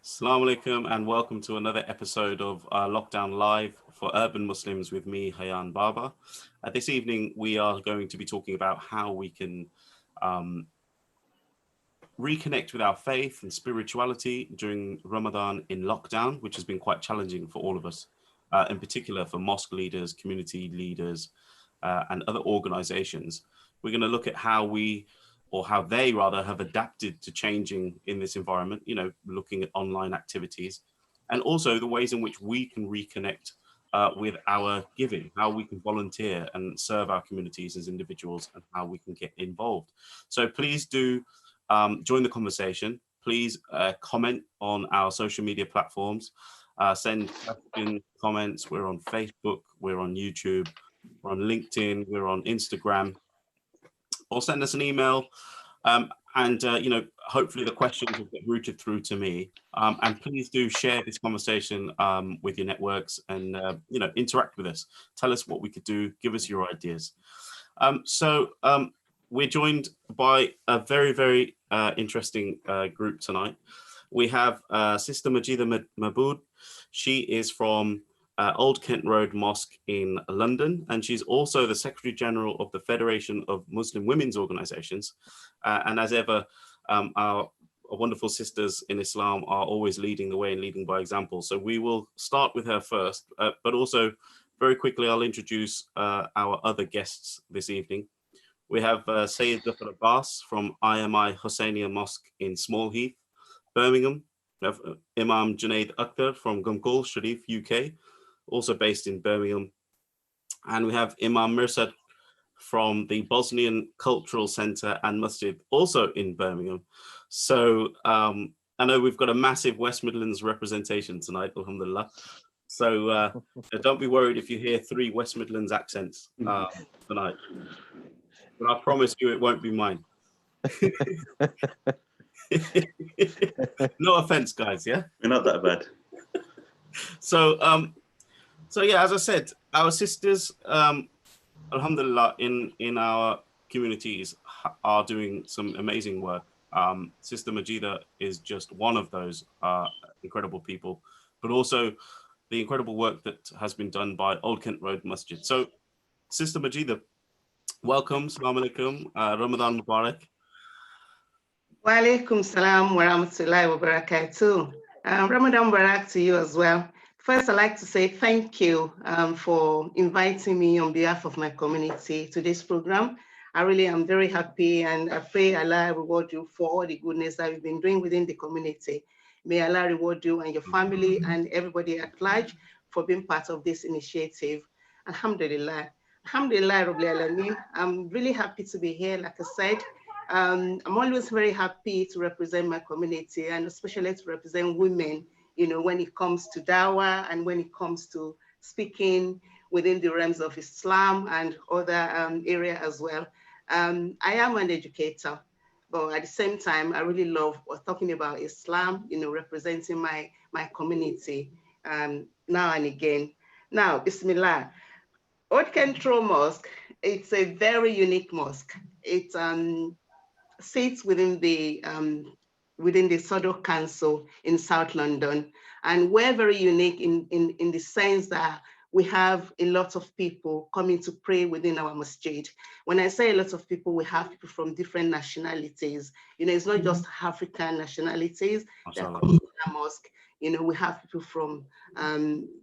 Assalamu alaikum and welcome to another episode of Lockdown Live for Urban Muslims with me, Hayan Baba. This evening, we are going to be talking about how we can um, reconnect with our faith and spirituality during Ramadan in lockdown, which has been quite challenging for all of us, in particular for mosque leaders, community leaders, and other organizations. We're going to look at how we or how they rather have adapted to changing in this environment, looking at online activities, and also the ways in which we can reconnect with our giving, how we can volunteer and serve our communities as individuals, and how we can get involved. So please do join the conversation. Please comment on our social media platforms, send questions, comments. We're on Facebook, we're on YouTube, we're on LinkedIn, we're on Instagram, or send us an email. And hopefully the questions will get routed through to me. And please do share this conversation with your networks and interact with us. Tell us what we could do. Give us your ideas. So we're joined by a very, very interesting group tonight. We have Sister Majida Mabood. She is from Old Kent Road Mosque in London, and she's also the Secretary General of the Federation of Muslim Women's Organizations. And as ever, our wonderful sisters in Islam are always leading the way and leading by example. So we will start with her first, but also very quickly, I'll introduce our other guests this evening. We have Sayyid Zafar Abbas from IMI Hosseiniya Mosque in Small Heath, Birmingham. We have Imam Junaid Akhtar from Gumkul Sharif, UK, also based in Birmingham. And we have Imam Mirsad from the Bosnian Cultural Centre and Masjid, also in Birmingham. So I know we've got a massive West Midlands representation tonight, alhamdulillah. So don't be worried if you hear 3 West Midlands accents tonight. But I promise you it won't be mine. No offense, guys, yeah? We're not that bad. So yeah, as I said, our sisters, alhamdulillah, in our communities are doing some amazing work. Sister Majida is just one of those incredible people, but also the incredible work that has been done by Old Kent Road Masjid. So, Sister Majida, welcome. Assalamu alaikum. Ramadan Mubarak. Wa alaikum salam wa rahmatullahi wa barakatuh. Ramadan Mubarak to you as well. First, I'd like to say thank you for inviting me on behalf of my community to this program. I really am very happy, and I pray Allah reward you for all the goodness that you've been doing within the community. May Allah reward you and your family and everybody at large for being part of this initiative. Alhamdulillah. Alhamdulillah, Rabbil Alameen. I'm really happy to be here, like I said. I'm always very happy to represent my community, and especially to represent women, when it comes to dawah and when it comes to speaking within the realms of Islam and other areas as well. I am an educator, but at the same time, I really love talking about Islam, representing my community now and again. Now, Bismillah. Old Kent Road Mosque, it's a very unique mosque. It sits within the Southwark Council in South London, and we're very unique in the sense that we have a lot of people coming to pray within our masjid. When I say a lot of people, we have people from different nationalities. It's not just African nationalities that come to the mosque. We have people from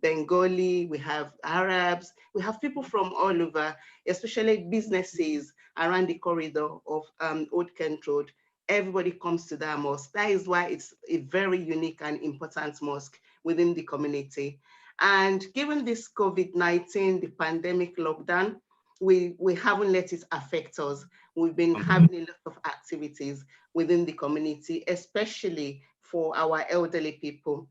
Bengali, we have Arabs, we have people from all over, especially businesses around the corridor of Old Kent Road. Everybody comes to that mosque. That is why it's a very unique and important mosque within the community. And given this COVID-19, the pandemic lockdown, we haven't let it affect us. We've been having a lot of activities within the community, especially for our elderly people.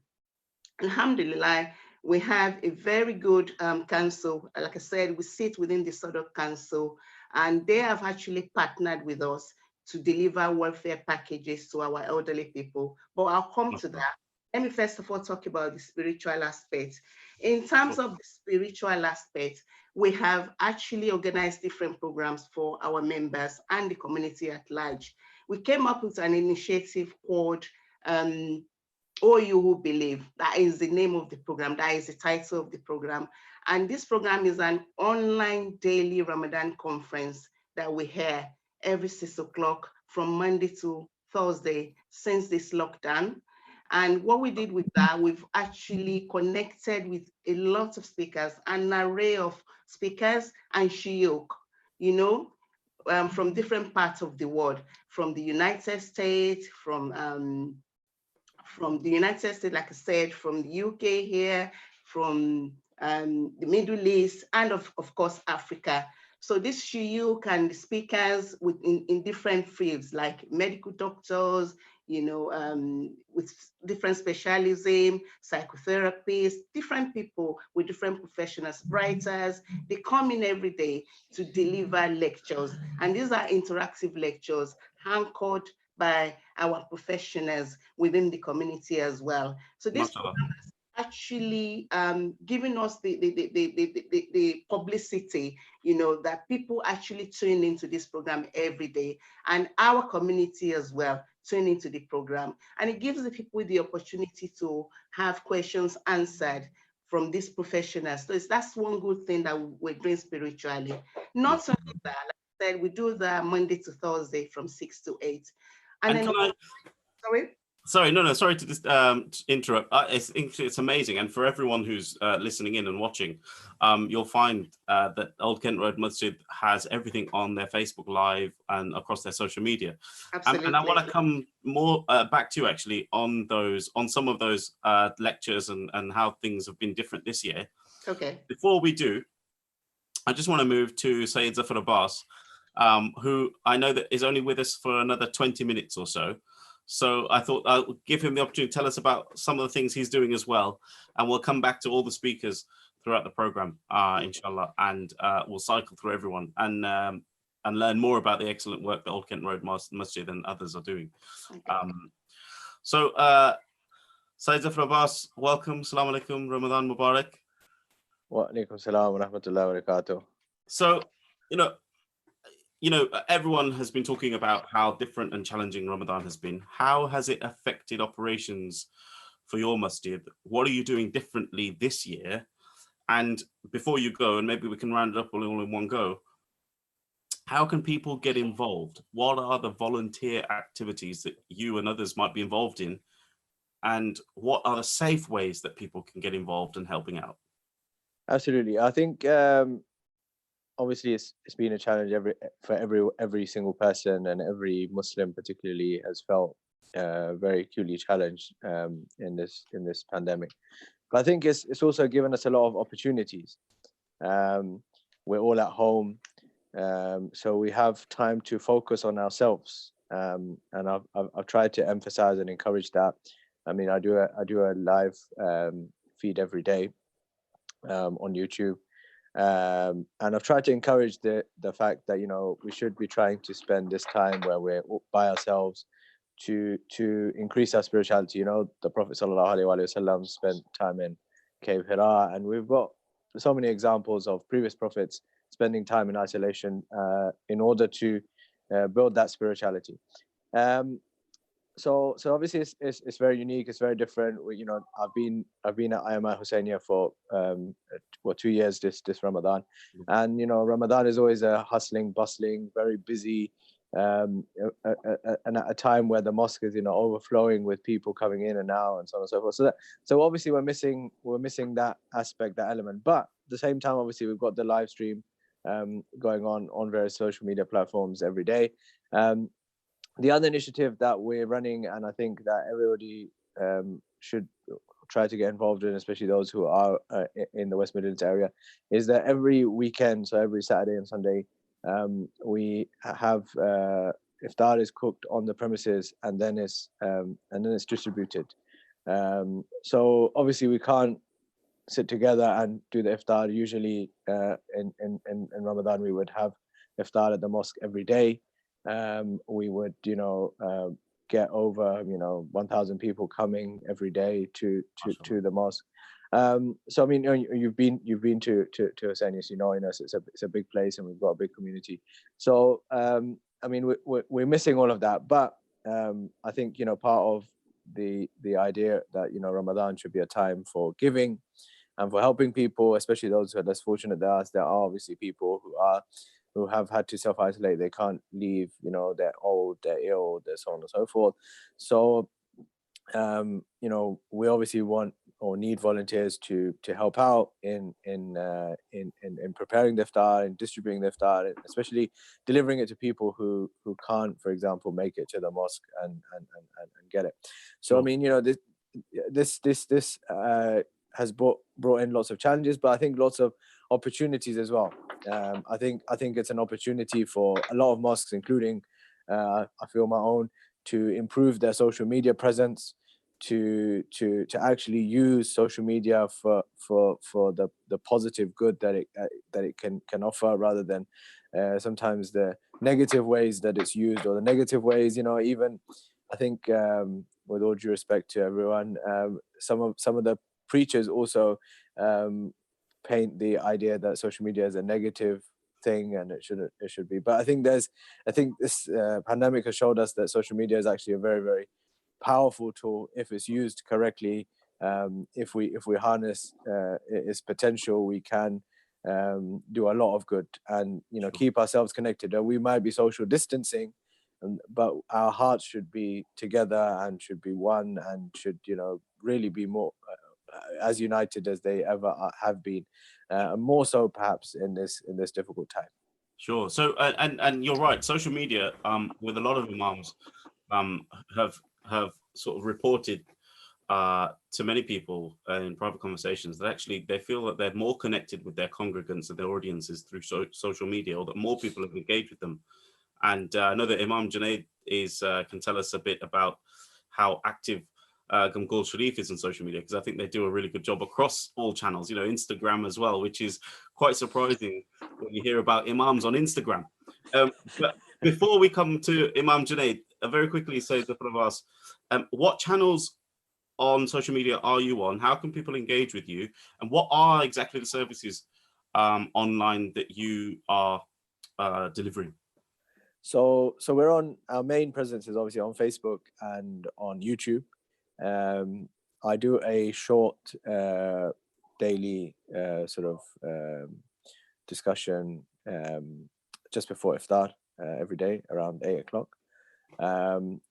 Alhamdulillah, we have a very good council. Like I said, we sit within the Southwark Council, and they have actually partnered with us to deliver welfare packages to our elderly people. But I'll come to that. Let me first of all talk about the spiritual aspect. In terms of the spiritual aspect, we have actually organized different programs for our members and the community at large. We came up with an initiative called O You Who Believe. That is the name of the program. That is the title of the program. And this program is an online daily Ramadan conference that we hear every 6 o'clock from Monday to Thursday since this lockdown. And what we did with that, we've actually connected with a lot of speakers, an array of speakers and shiok, you know, from different parts of the world, from the United States, from the United States, like I said, from the UK here, from the Middle East, and of course, Africa. So this shuyuk and the speakers in different fields, like medical doctors, with different specialism, psychotherapists, different people with different professionals, writers, they come in every day to deliver lectures. And these are interactive lectures anchored by our professionals within the community as well. So this Mashallah. actually giving us the publicity, that people actually tune into this program every day, and our community as well tune into the program. And it gives the people the opportunity to have questions answered from these professionals. So that's one good thing that we're doing spiritually. Not only that, like I said, we do that Monday to Thursday from 6 to 8. And And then, can I, sorry? sorry, no, sorry to just interrupt. It's amazing, and for everyone who's listening in and watching, you'll find that Old Kent Road Masjid has everything on their Facebook Live and across their social media. Absolutely. And I want to come more back to you actually on some of those lectures and how things have been different this year. Okay. Before we do, I just want to move to Sayyid Zafar Abbas, who I know that is only with us for another 20 minutes or so. So I thought I'll give him the opportunity to tell us about some of the things he's doing as well. And we'll come back to all the speakers throughout the program, inshallah. And we'll cycle through everyone and learn more about the excellent work that Old Kent Road Masjid and others are doing. Okay. So Sayyid Zafar Abbas, welcome. Assalamu alaikum, Ramadan Mubarak. Wa alaikum salam wa rahmatullahi wa barakatuh. So, everyone has been talking about how different and challenging Ramadan has been. How has it affected operations for your masjid? What are you doing differently this year? And before you go, and maybe we can round it up all in one go, how can people get involved? What are the volunteer activities that you and others might be involved in? And what are the safe ways that people can get involved in helping out? Absolutely. I think obviously it's been a challenge for every single person, and every Muslim particularly has felt very acutely challenged in this pandemic. But I think it's also given us a lot of opportunities. We're all at home, so we have time to focus on ourselves. And I've tried to emphasize and encourage that. I mean, I do a live feed every day on YouTube. And I've tried to encourage the fact that we should be trying to spend this time where we're by ourselves to increase our spirituality. The Prophet sallallahu alaihi wasallam spent time in Cave Hira, and we've got so many examples of previous prophets spending time in isolation in order to build that spirituality. So obviously it's very unique. It's very different. I've been at IMI Husseiniya for 2 years this Ramadan, and Ramadan is always a hustling, bustling, very busy, and at a time where the mosque is overflowing with people coming in and out and so on and so forth. So obviously we're missing that aspect, that element. But at the same time, obviously we've got the live stream going on various social media platforms every day. The other initiative that we're running, and I think that everybody should try to get involved in, especially those who are in the West Midlands area, is that every weekend, so every Saturday and Sunday, we have iftar is cooked on the premises, and then it's distributed. So obviously we can't sit together and do the iftar. Usually in Ramadan we would have iftar at the mosque every day. We would get over 1,000 people coming every day to the mosque. So I mean, you've been to Husseiniya, it's a big place, and we've got a big community. So I mean, we're missing all of that, but I think part of the idea that, you know, Ramadan should be a time for giving and for helping people, especially those who are less fortunate than us. There are obviously people who have had to self-isolate. They can't leave, you know, they're old, they're ill, they're so on and so forth. So you know, we obviously want or need volunteers to help out in preparing the iftar and distributing the iftar, especially delivering it to people who can't, for example, make it to the mosque and get it. So I mean, you know, this has brought in lots of challenges, but I think lots of opportunities as well. I think it's an opportunity for a lot of mosques, including I feel my own, to improve their social media presence, to actually use social media for the positive good that it can offer, rather than sometimes the negative ways that it's used, or the negative ways, you know. Even I think, with all due respect to everyone, some of the preachers also paint the idea that social media is a negative thing, and it should be. But I think this pandemic has showed us that social media is actually a very, very powerful tool if it's used correctly. If we harness its potential, we can do a lot of good, and, you know, keep ourselves connected. We might be social distancing, but our hearts should be together and should be one, and should, you know, really be more as united as they ever have been, and more so perhaps in this difficult time. Sure. So and you're right. Social media, with a lot of imams, have sort of reported to many people in private conversations that actually they feel that they're more connected with their congregants and their audiences through social media, or that more people have engaged with them. And I know that Imam Junaid can tell us a bit about how active Gamgul Sharif is on social media, because I think they do a really good job across all channels, you know, Instagram as well, which is quite surprising when you hear about imams on Instagram. But before we come to Imam Junaid, very quickly, say the front of us, what channels on social media are you on? How can people engage with you? And what are exactly the services online that you are delivering? So we're on, our main presence is obviously on Facebook and on YouTube. I do a short daily sort of discussion just before iftar every day around 8 o'clock, and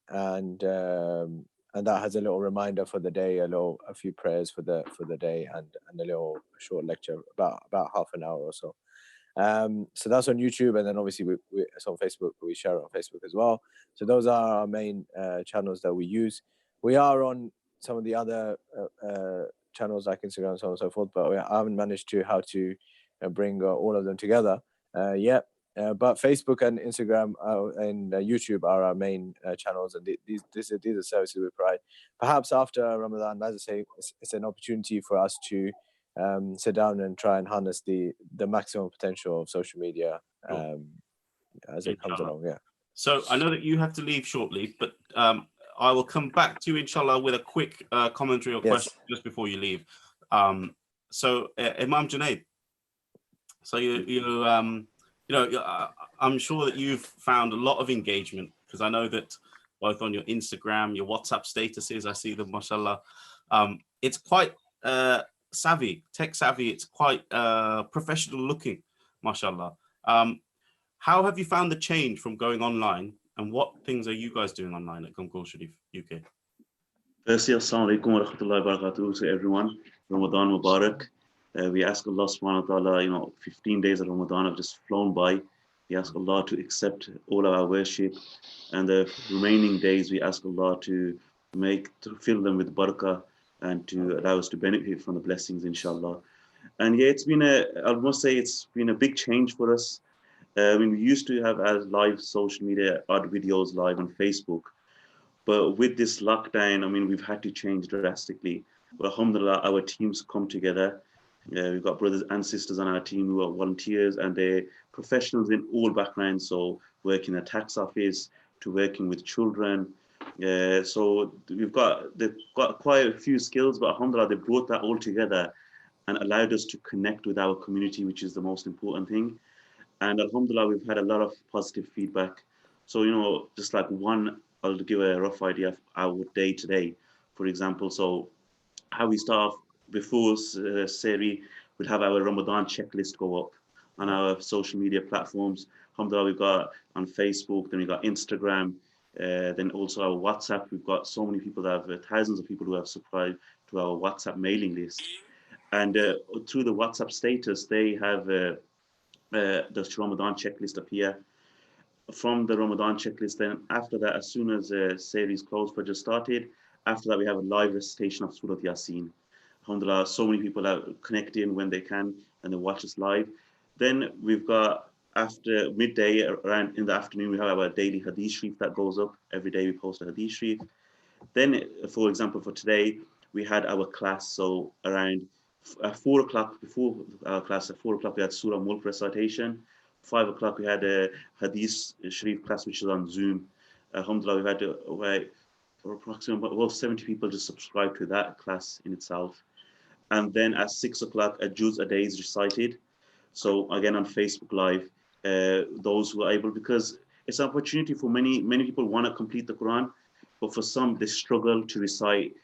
that has a little reminder for the day, a few prayers for the day, and a little short lecture about half an hour or so. So that's on YouTube, and then obviously it's on Facebook. We share it on Facebook as well. So those are our main channels that we use. We are on some of the other channels like Instagram and so on and so forth, but I haven't managed to bring all of them together yet. But Facebook and Instagram and YouTube are our main channels, and these are services we provide. Perhaps after Ramadan, as I say, it's an opportunity for us to sit down and try and harness the maximum potential of social media as it comes along. Yeah. So I know that you have to leave shortly, but I will come back to you, inshallah, with a quick commentary or question just before you leave. So Imam Junaid, so I'm sure that you've found a lot of engagement, because I know that both on your Instagram, your WhatsApp statuses, I see them, mashallah. It's quite tech savvy. It's quite professional looking, mashallah. How have you found the change from going online, and what things are you guys doing online at Gamgul Sharif UK? Firstly, assalamu alaikum wa rahmatullahi wa barakatuh to everyone. Ramadan Mubarak. We ask Allah subhanahu wa ta'ala, 15 days of Ramadan have just flown by. We ask Allah to accept all of our worship, and the remaining days we ask Allah to fill them with barakah and to allow us to benefit from the blessings, inshallah. And yeah, I must say it's been a big change for us. We used to have as live social media, odd videos live on Facebook, but with this lockdown, we've had to change drastically. But alhamdulillah, our teams come together. We've got brothers and sisters on our team who are volunteers, and they're professionals in all backgrounds. So working in a tax office to working with children. So they've got quite a few skills, but alhamdulillah, they brought that all together and allowed us to connect with our community, which is the most important thing. And alhamdulillah, we've had a lot of positive feedback. So, just like one I'll give a rough idea of our day to day. For example, so how we start off before Seri, we'd have our Ramadan checklist go up on our social media platforms. Alhamdulillah, we've got on Facebook, then we've got Instagram, then also our WhatsApp. We've got so many people that have, thousands of people who have subscribed to our WhatsApp mailing list. And through the WhatsApp status, they have the Ramadan checklist appear. From the Ramadan checklist, then after that, as soon as series closed, Fajr started, after that we have a live recitation of Surah Yasin. Alhamdulillah, so many people are connecting when they can and they watch us live. Then we've got after midday, around in the afternoon, we have our daily Hadith Sharif that goes up. Every day we post a Hadith Sharif. Then, for example, for today, we had our class. So around 4 o'clock, before our class at 4 o'clock, we had Surah Mulk recitation. 5 o'clock, we had a Hadith Sharif class, which is on Zoom. Alhamdulillah, we had approximately about 70 people just subscribe to that class in itself. And then at 6 o'clock, a Juz a day is recited. So again, on Facebook Live, those who are able, because it's an opportunity for many people want to complete the Quran, but for some, they struggle to recite,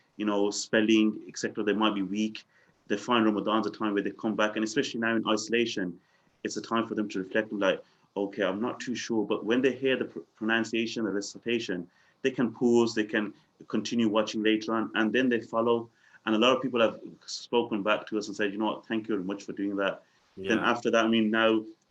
spelling, etc. They might be weak. They find Ramadan's a time where they come back, and especially now in isolation, it's a time for them to reflect and like, okay, I'm not too sure. But when they hear the pronunciation, the recitation, they can pause, they can continue watching later on, and then they follow. And a lot of people have spoken back to us and said, thank you very much for doing that. Yeah. Then after that,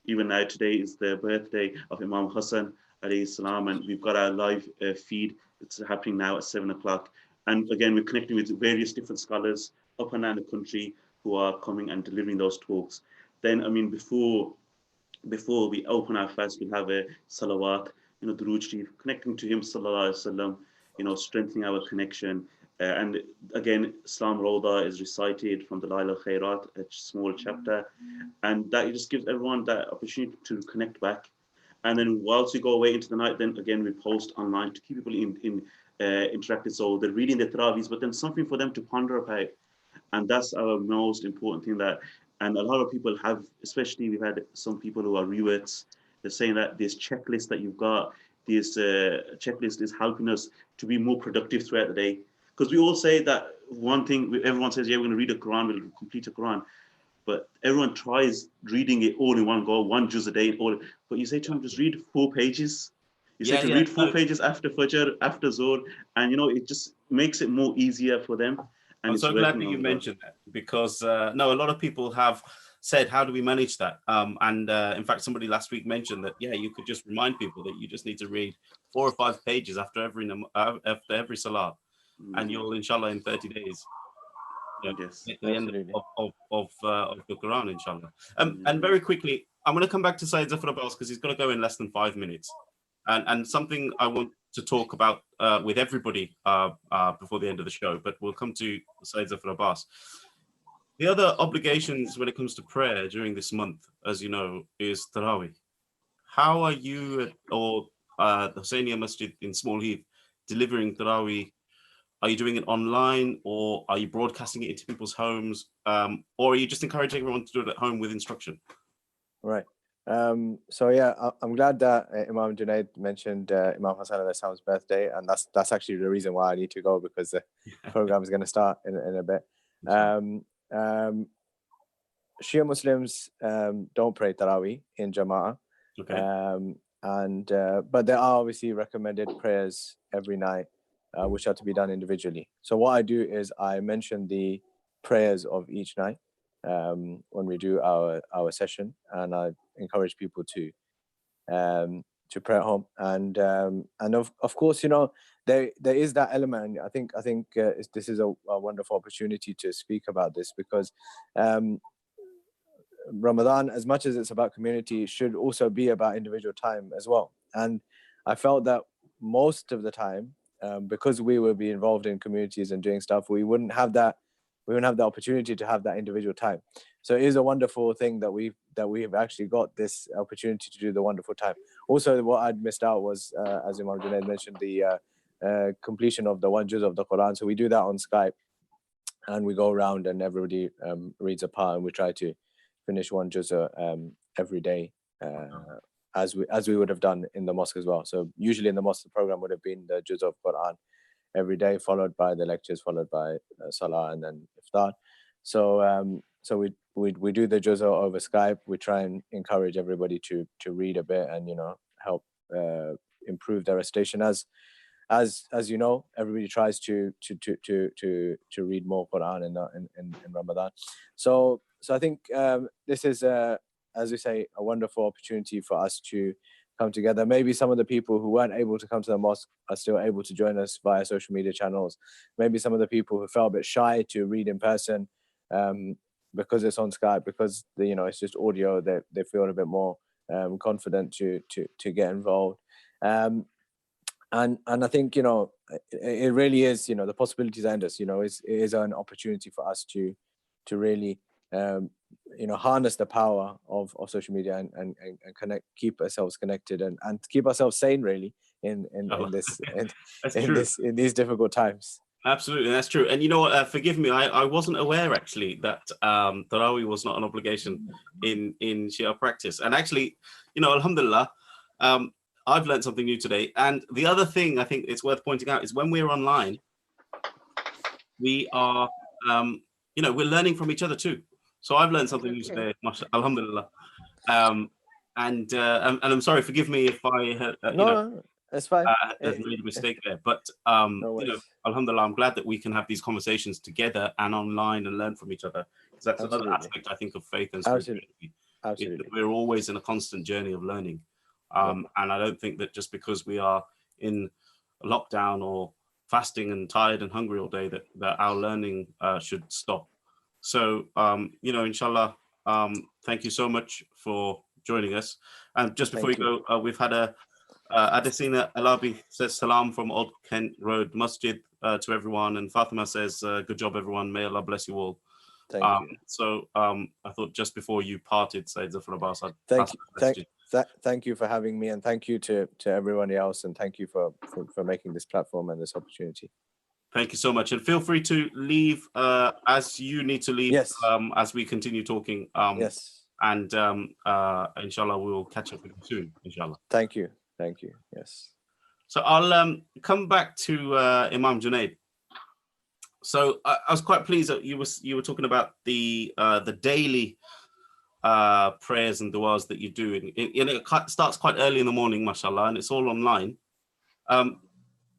even now, today is the birthday of Imam Hassan, alayhi salam, and we've got our live feed. It's happening now at 7 o'clock. And again, we're connecting with various different scholars up and down the country who are coming and delivering those talks. Then, before we open our fast, we'll have a salawat, Durood Sharif, connecting to him, sallallahu alaihi wasallam, strengthening our connection. And again, Islam Roda is recited from the Laila Khairat, a small chapter. And that just gives everyone that opportunity to connect back. And then whilst we go away into the night, then again, we post online to keep people interacted. So they're reading the Taraweehs, but then something for them to ponder about. And that's our most important thing and a lot of people have, especially we've had some people who are reverts, they're saying that this checklist that you've got, this checklist is helping us to be more productive throughout the day. Because we all say that one thing, everyone says, yeah, we're going to read a Quran, we'll complete a Quran. But everyone tries reading it all in one go, one juz a day. But you say to them, just read 4 pages. You say to read 4 pages after Fajr, after Zohr, and it just makes it more easier for them. And I'm so glad that you mentioned that, because a lot of people have said, how do we manage that? In fact, somebody last week mentioned that, you could just remind people that you just need to read 4 or 5 pages after every salah, and you'll, inshallah, in 30 days, Yes, at the end of the Quran, inshallah. And very quickly, I'm going to come back to Sayyid Zafar Abbas because he's got to go in less than 5 minutes. And something I want to talk about with everybody before the end of the show, but we'll come to Sayyid Zafar Abbas. The other obligations when it comes to prayer during this month, as you know, is Taraweeh. How are you or the Hussainiya Masjid in Small Heath delivering Taraweeh? Are you doing it online, or are you broadcasting it into people's homes, or are you just encouraging everyone to do it at home with instruction? Right. So yeah, I'm glad that Imam Junaid mentioned Imam Hassan al-Islam's birthday, and that's actually the reason why I need to go, because the program is going to start in a bit. Shia Muslims don't pray Taraweeh in Jama'ah, but there are obviously recommended prayers every night, which are to be done individually. So what I do is I mention the prayers of each night when we do our session, and I encourage people to pray at home. And of course, there is that element. I think this is a wonderful opportunity to speak about this, because Ramadan, as much as it's about community, should also be about individual time as well. And I felt that most of the time, because we will be involved in communities and doing stuff, we wouldn't have the opportunity to have that individual time. So it is a wonderful thing that we've actually got this opportunity to do the wonderful time. Also, what I'd missed out was, as Imam Junaid mentioned, the completion of the 1 juz of the Quran. So we do that on Skype, and we go around and everybody reads a part, and we try to finish 1 juz every day as we would have done in the mosque as well. So usually in the mosque, the program would have been the juz of Quran every day, followed by the lectures, followed by salah, and then iftar. So we do the juz over Skype. We try and encourage everybody to read a bit and help improve their recitation. As you know, everybody tries to read more Quran in Ramadan. So I think this is as we say, a wonderful opportunity for us to come together. Maybe some of the people who weren't able to come to the mosque are still able to join us via social media channels. Maybe some of the people who felt a bit shy to read in person because it's on Skype, because it's just audio, they feel a bit more confident to get involved. And I think it really is, the possibilities are endless. It is an opportunity for us to really harness the power of social media and connect, keep ourselves connected and keep ourselves sane, really, in these difficult times. Absolutely, that's true. And you know what? Forgive me, I wasn't aware actually that Tarawih was not an obligation in Shia practice. And actually, Alhamdulillah, I've learned something new today. And the other thing I think it's worth pointing out is when we're online, we are, we're learning from each other too. So I've learned something new today, Alhamdulillah. And I'm sorry, forgive me if I had, no, that's fine. Made a mistake there. But, Alhamdulillah, I'm glad that we can have these conversations together and online and learn from each other. Because that's another aspect, I think, of faith and spirituality. Absolutely. We're always in a constant journey of learning. And I don't think that just because we are in lockdown or fasting and tired and hungry all day that our learning should stop. So, inshallah, thank you so much for joining us. And just before you go, we've had Adesina Alabi says salam from Old Kent Road Masjid to everyone. And Fatima says, good job, everyone. May Allah bless you all. Thank you. So I thought just before you parted, Sayyid Zafar Abbas, thank you for having me, and thank you to everyone else, and thank you for making this platform and this opportunity. Thank you so much, and feel free to leave as you need to leave. Yes. As we continue talking. Yes. And inshallah, we will catch up with you soon. Inshallah. Thank you. Yes. So I'll come back to Imam Junaid. So I was quite pleased that you were talking about the daily prayers and du'as that you do, and it starts quite early in the morning, mashallah, and it's all online.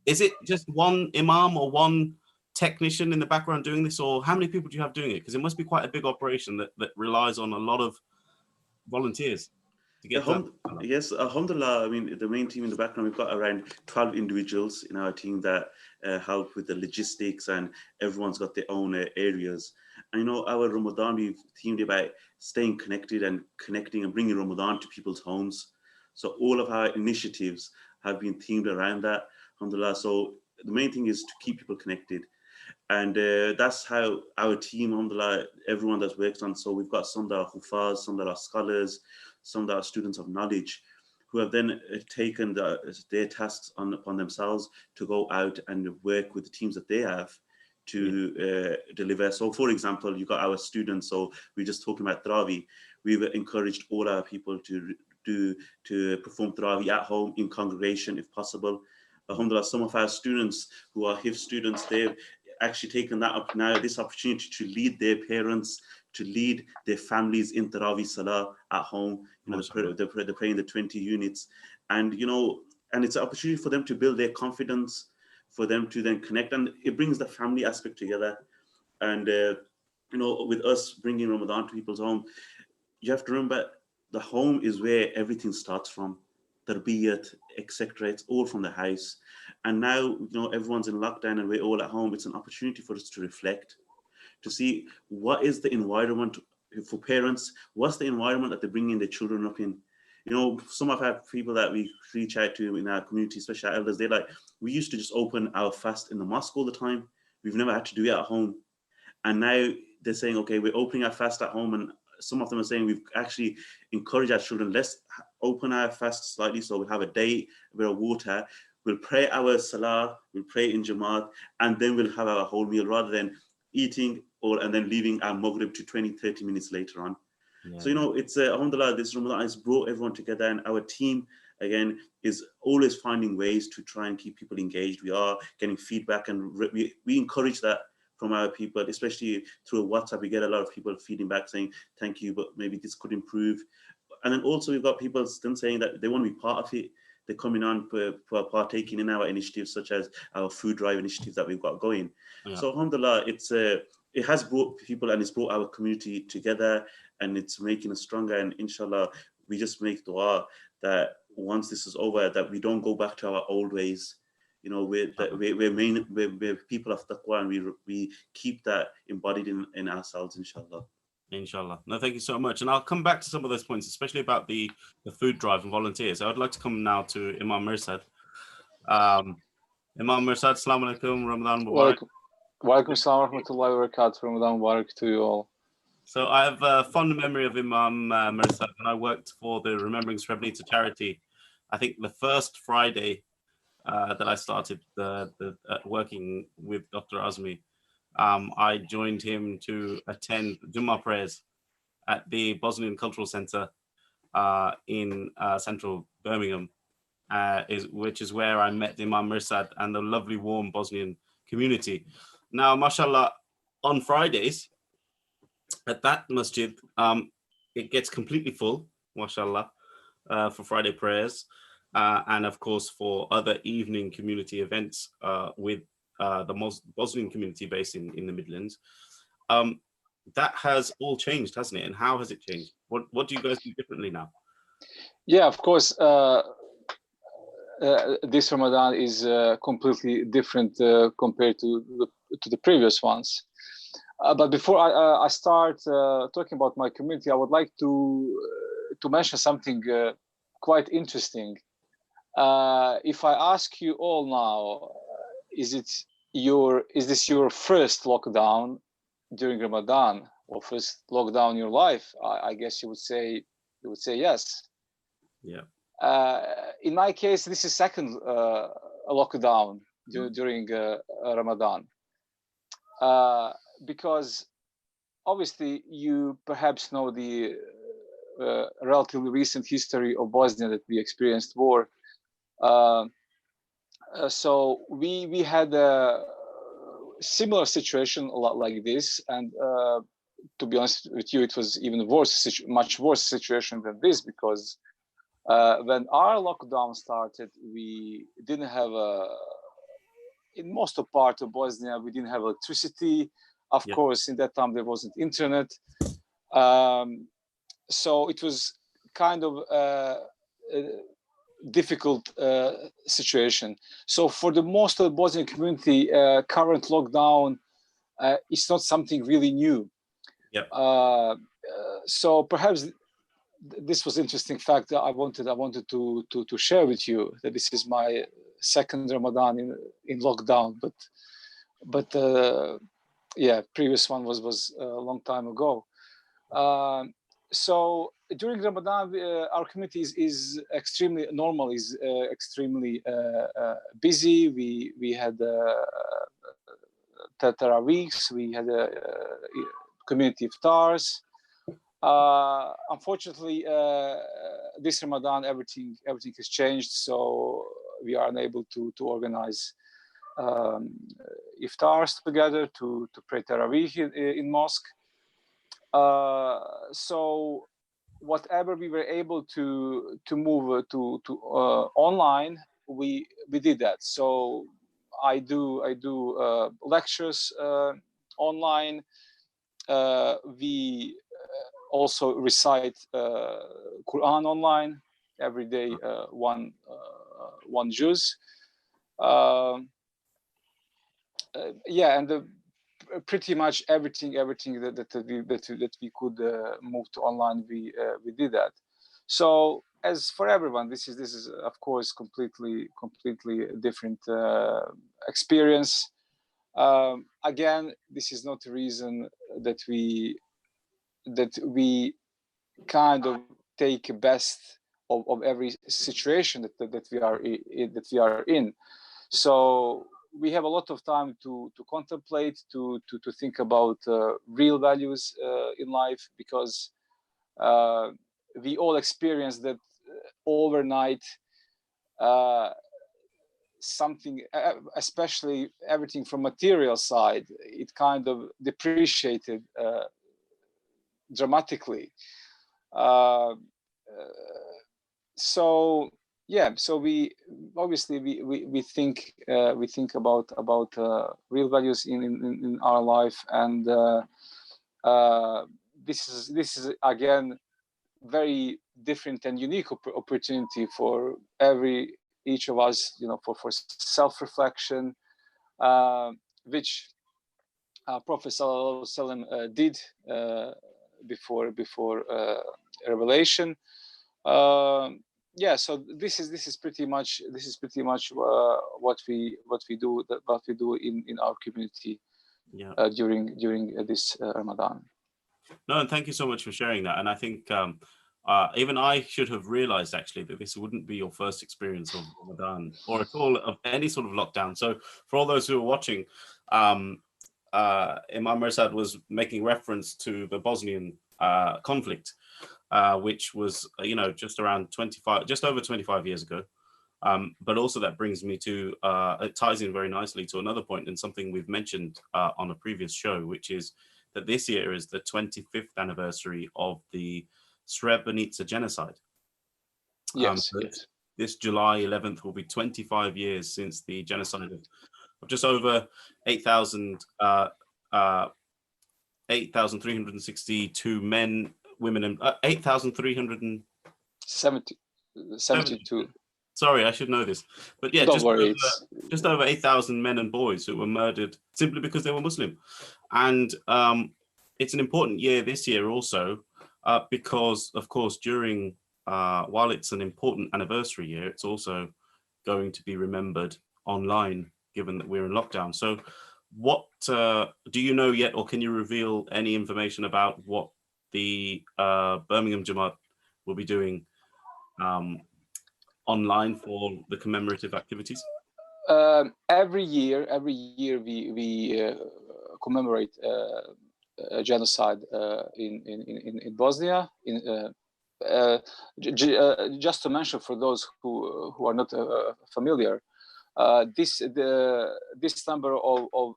Is it just one imam or one technician in the background doing this, or how many people do you have doing it? Because it must be quite a big operation that relies on a lot of volunteers to get done. Yes, alhamdulillah. I mean, the main team in the background, we've got around 12 individuals in our team that help with the logistics, and everyone's got their own areas. And our Ramadan, we've themed about staying connected and connecting and bringing Ramadan to people's homes. So all of our initiatives have been themed around that, alhamdulillah. So the main thing is to keep people connected. And that's how our team, alhamdulillah, everyone that works on. So we've got some that are hufaz, some that are scholars, some that are students of knowledge, who have then taken their tasks upon themselves to go out and work with the teams that they have to deliver. So for example, you got our students. So we're just talking about Tarawih. We've encouraged all our people to perform Tarawih at home in congregation if possible. Alhamdulillah, some of our students who are Hifz students, they've actually taken that up now, this opportunity to lead their parents, to lead their families in Tarawih Salah at home. They're praying the 20 units. And, and it's an opportunity for them to build their confidence, for them to then connect. And it brings the family aspect together. And, with us bringing Ramadan to people's home, you have to remember the home is where everything starts from. Tarbiyat, etc. It's all from the house. And now, everyone's in lockdown and we're all at home. It's an opportunity for us to reflect, to see what is the environment for parents, what's the environment that they're bringing their children up in. Some of our people that we reach out to in our community, especially our elders, they're like, we used to just open our fast in the mosque all the time. We've never had to do it at home. And now they're saying, okay, we're opening our fast at home. And some of them are saying we've actually encouraged our children, let's open our fast slightly. So we'll have a day, a bit of water, we'll pray our salah, we'll pray in Jamaat, and then we'll have our whole meal rather than eating and then leaving our Maghrib to 20, 30 minutes later on. Yeah. So, it's alhamdulillah, this Ramadan has brought everyone together, and our team again is always finding ways to try and keep people engaged. We are getting feedback, and we encourage that from our people, especially through WhatsApp. We get a lot of people feeding back saying, thank you, but maybe this could improve. And then also we've got people still saying that they want to be part of it. They're coming on for partaking in our initiatives, such as our food drive initiative that we've got going. Yeah. So alhamdulillah, it has brought people, and it's brought our community together, and it's making us stronger. And inshallah, we just make dua that once this is over, that we don't go back to our old ways. We're people of taqwa, and we keep that embodied in ourselves, inshallah. Inshallah. No, thank you so much. And I'll come back to some of those points, especially about the food drive and volunteers. I would like to come now to Imam Mirsad. Imam Mirsad, Assalamu alaikum, Ramadan Mubarak. Wa alaikum assalam wa rahmatullahi wa barakatuh. Ramadan Mubarak to you all. So I have a fond memory of Imam Mirsad, and I worked for the Remembering Srebrenica charity. I think the first Friday that I started working with Dr. Azmi, I joined him to attend Jummah prayers at the Bosnian Cultural Center in central Birmingham, which is where I met Imam Mirsad and the lovely, warm Bosnian community. Now, mashallah, on Fridays at that masjid, it gets completely full, mashallah, for Friday prayers. And of course, for other evening community events with the Bosnian community based in the Midlands. That has all changed, hasn't it? And how has it changed? What do you guys do differently now? Yeah, of course. This Ramadan is completely different compared to the previous ones. But before I start talking about my community, I would like to mention something quite interesting. If I ask you all now, is this your first lockdown during Ramadan, or first lockdown in your life? I guess you would say yes. Yeah. In my case, this is second lockdown during Ramadan, because obviously you perhaps know the relatively recent history of Bosnia, that we experienced war. So we had a similar situation, a lot like this, and to be honest with you, it was even worse, much worse situation than this, because when our lockdown started, we didn't have in most of part of Bosnia, we didn't have electricity. Of course, in that time there wasn't internet, so it was kind of difficult situation. So for the most of the Bosnian community, current lockdown is not something really new. Yep. So perhaps this was interesting fact that I wanted to share with you, that this is my second Ramadan in lockdown, but yeah, previous one was a long time ago. So during Ramadan, our community is extremely normal, is extremely busy. We had Taraweehs, we had community iftars. Unfortunately, this Ramadan, everything has changed, so we are unable to organize iftars together to pray Taraweeh in mosque. So whatever we were able to move to online, we did that. So I do lectures online. We also recite Quran online every day, one juz. Yeah, and pretty much everything that we could move to online, we did that. So as for everyone, this is of course completely different experience. Again, this is not a reason that we kind of take best of every situation that we are in. So we have a lot of time to contemplate, to think about real values in life, because we all experienced that overnight something, especially everything from material side, it kind of depreciated dramatically. So yeah, so we obviously we think about real values in our life, and this is again very different and unique opportunity for each of us, you know, for self-reflection, which Prophet Sallallahu Alaihi Wasallam did before revelation. Yeah, so this is pretty much what we do in our community, yeah, during this Ramadan. no, and thank you so much for sharing that. And I think even I should have realized actually that this wouldn't be your first experience of Ramadan or at all of any sort of lockdown. So for all those who are watching, Imam Mirsad was making reference to the Bosnian conflict, which was, you know, just over 25 years ago. But also that brings me to, it ties in very nicely to another point and something we've mentioned on a previous show, which is that this year is the 25th anniversary of the Srebrenica genocide. Yes, yes. This July 11th will be 25 years since the genocide of just over 8,362 men, women, and 8,372. Sorry, I should know this, but yeah, Don't worry, just over 8,000 men and boys who were murdered simply because they were Muslim, and it's an important year this year also because, of course, during while it's an important anniversary year, it's also going to be remembered online, given that we're in lockdown. So, what do you know yet, or can you reveal any information about what the Birmingham Jamaat will be doing online for the commemorative activities? Every year we commemorate a genocide in Bosnia. Just to mention for those who are not familiar, this number of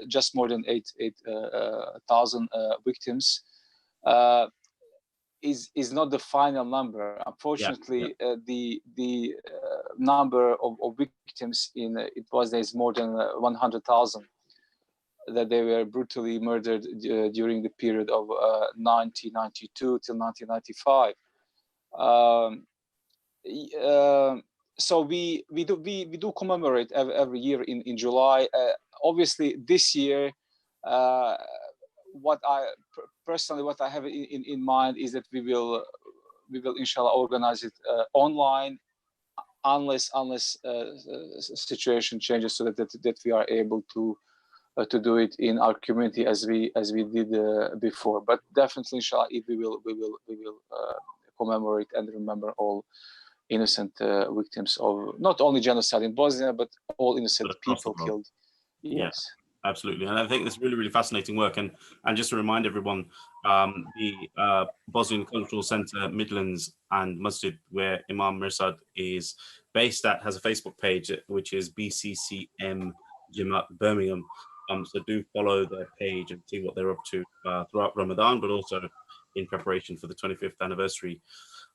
just more than 8,000 victims is not the final number. Unfortunately, the number of victims in Bosnia is more than 100,000 that they were brutally murdered during the period of 1992 till 1995. So we do commemorate every year in July. Obviously, this year, what I have in mind is that we will inshallah organize it online, unless situation changes, so that we are able to do it in our community as we did before. But definitely, inshallah, we will commemorate and remember all innocent victims of not only genocide in Bosnia, but all innocent people killed. Yes. Yeah, absolutely. And I think it's really, really fascinating work. And just to remind everyone, the Bosnian Cultural Centre Midlands and Masjid, where Imam Mirsad is based at, has a Facebook page, which is BCCM Jamaat Birmingham. So do follow their page and see what they're up to throughout Ramadan, but also in preparation for the 25th anniversary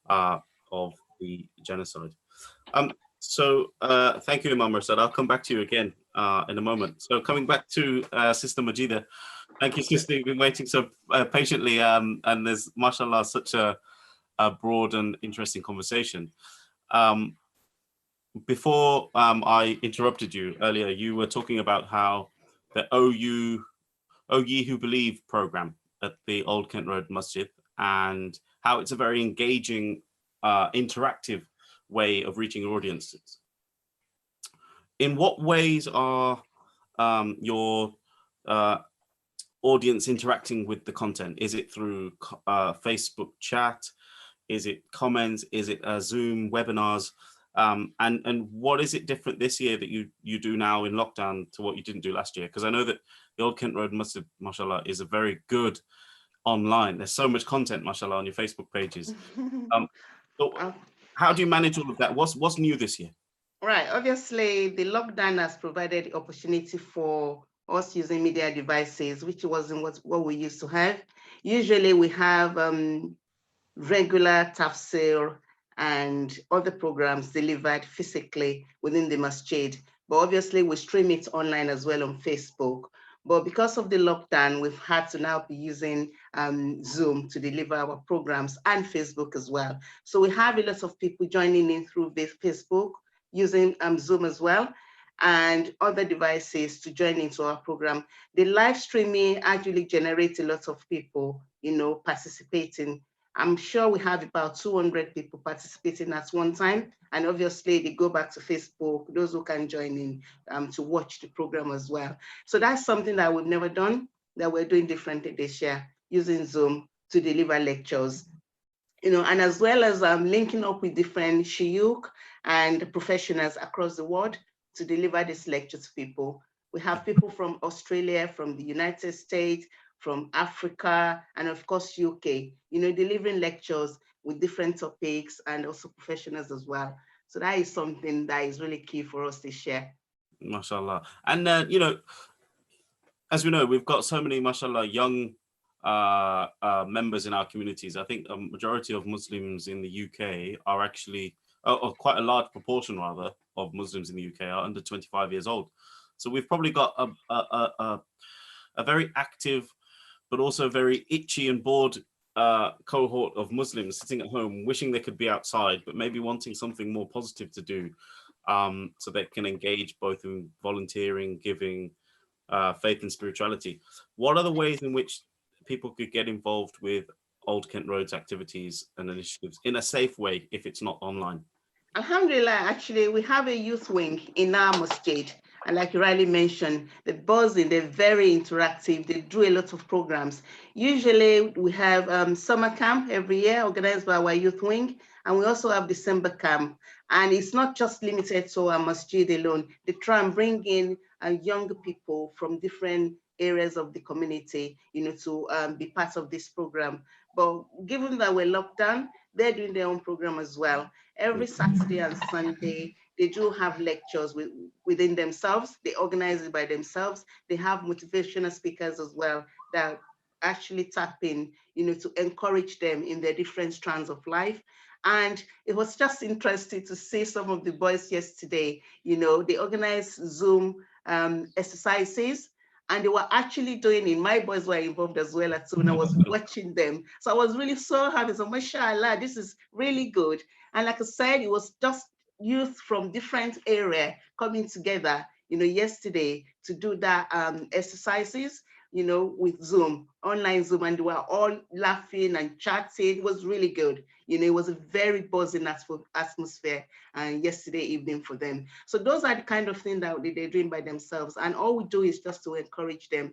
of the genocide. So thank you, Imam Mirsad. I'll come back to you again in a moment. So coming back to Sister Majida, thank you, Sister. You've been waiting so patiently, and there's, mashallah, such a broad and interesting conversation. Before I interrupted you earlier, you were talking about how the O Ye Who Believe program at the Old Kent Road Masjid, and how it's a very engaging, interactive way of reaching audiences. In what ways are your audience interacting with the content? Is it through Facebook chat? Is it comments? Is it Zoom webinars? And what is it different this year that you do now in lockdown to what you didn't do last year? Because I know that the Old Kent Road Masjid, mashallah, is a very good online. There's so much content, mashallah, on your Facebook pages. So how do you manage all of that? What's new this year? Right. Obviously, the lockdown has provided the opportunity for us using media devices, which wasn't what we used to have. Usually, we have regular tafsir and other programs delivered physically within the masjid. But obviously, we stream it online as well on Facebook. But because of the lockdown, we've had to now be using Zoom to deliver our programs and Facebook as well. So we have a lot of people joining in through Facebook, using Zoom as well, and other devices to join into our program. The live streaming actually generates a lot of people, participating. I'm sure we have about 200 people participating at one time. And obviously they go back to Facebook, those who can join in to watch the program as well. So that's something that we've never done, that we're doing differently this year, using Zoom to deliver lectures. And as well as linking up with different shuyukh and professionals across the world to deliver this lecture to people. We have people from Australia, from the United States, from Africa, and of course, UK, delivering lectures with different topics and also professionals as well. So that is something that is really key for us to share. MashaAllah. And, as we know, we've got so many, MashaAllah, young members in our communities. I think a majority of Muslims in the UK are actually, or quite a large proportion rather, of Muslims in the UK are under 25 years old. So we've probably got a very active, but also very itchy and bored cohort of Muslims sitting at home, wishing they could be outside, but maybe wanting something more positive to do, so they can engage both in volunteering, giving, faith and spirituality. What are the ways in which people could get involved with Old Kent Road's activities and initiatives in a safe way if it's not online? Alhamdulillah, actually, we have a youth wing in our masjid. And like you rightly mentioned, the buzzing, they're very interactive. They do a lot of programs. Usually we have summer camp every year organized by our youth wing. And we also have December camp. And it's not just limited to our masjid alone. They try and bring in younger people from different areas of the community, to be part of this program. But given that we're locked down, they're doing their own program as well. Every Saturday and Sunday, they do have lectures within themselves. They organize it by themselves. They have motivational speakers as well that actually tap in, to encourage them in their different strands of life. And it was just interesting to see some of the boys yesterday, they organized Zoom exercises, and they were actually doing it. My boys were involved as well when I was watching them. So I was really so happy. So mashallah, this is really good. And like I said, it was just youth from different areas coming together, yesterday to do that exercises, with Zoom, online Zoom, and they were all laughing and chatting. It was really good. It was a very buzzing atmosphere yesterday evening for them. So those are the kind of things that they're doing by themselves. And all we do is just to encourage them,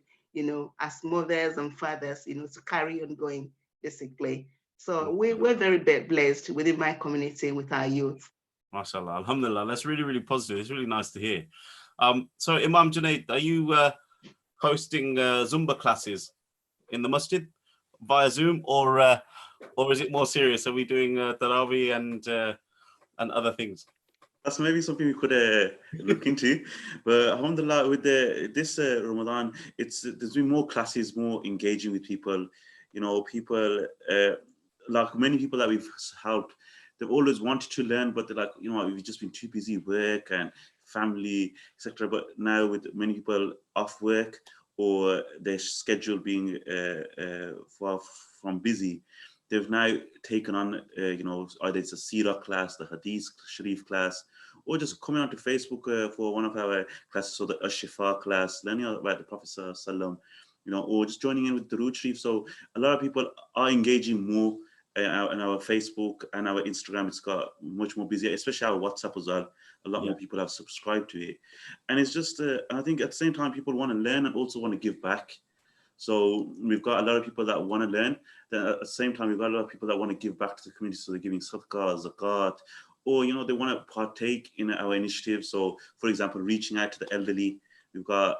as mothers and fathers, to carry on going, basically. So we're very blessed within my community with our youth. MashaAllah, alhamdulillah, that's really, really positive. It's really nice to hear. So Imam Junaid, are you hosting Zumba classes in the masjid via Zoom, or is it more serious? Are we doing Tarawih and other things? That's maybe something we could look into. But alhamdulillah, with this Ramadan, there's been more classes, more engaging with people. People, like many people that we've helped, they've always wanted to learn, but they're like, we've just been too busy, work and family, etc. But now with many people off work or their schedule being far from busy, they've now taken on, either it's a Seerah class, the Hadith Sharif class, or just coming onto Facebook for one of our classes, so the Ash-Shifa class, learning about the Prophet Sallallahu, or just joining in with the Durood Sharif. So a lot of people are engaging more in our Facebook and our Instagram. It's got much more busy, especially our WhatsApp as well. A lot more people have subscribed to it. And it's just, I think at the same time, people want to learn and also want to give back. So we've got a lot of people that want to learn. Then at the same time, we've got a lot of people that want to give back to the community. So they're giving sadaqah, zakat, or, they want to partake in our initiative. So for example, reaching out to the elderly. We've got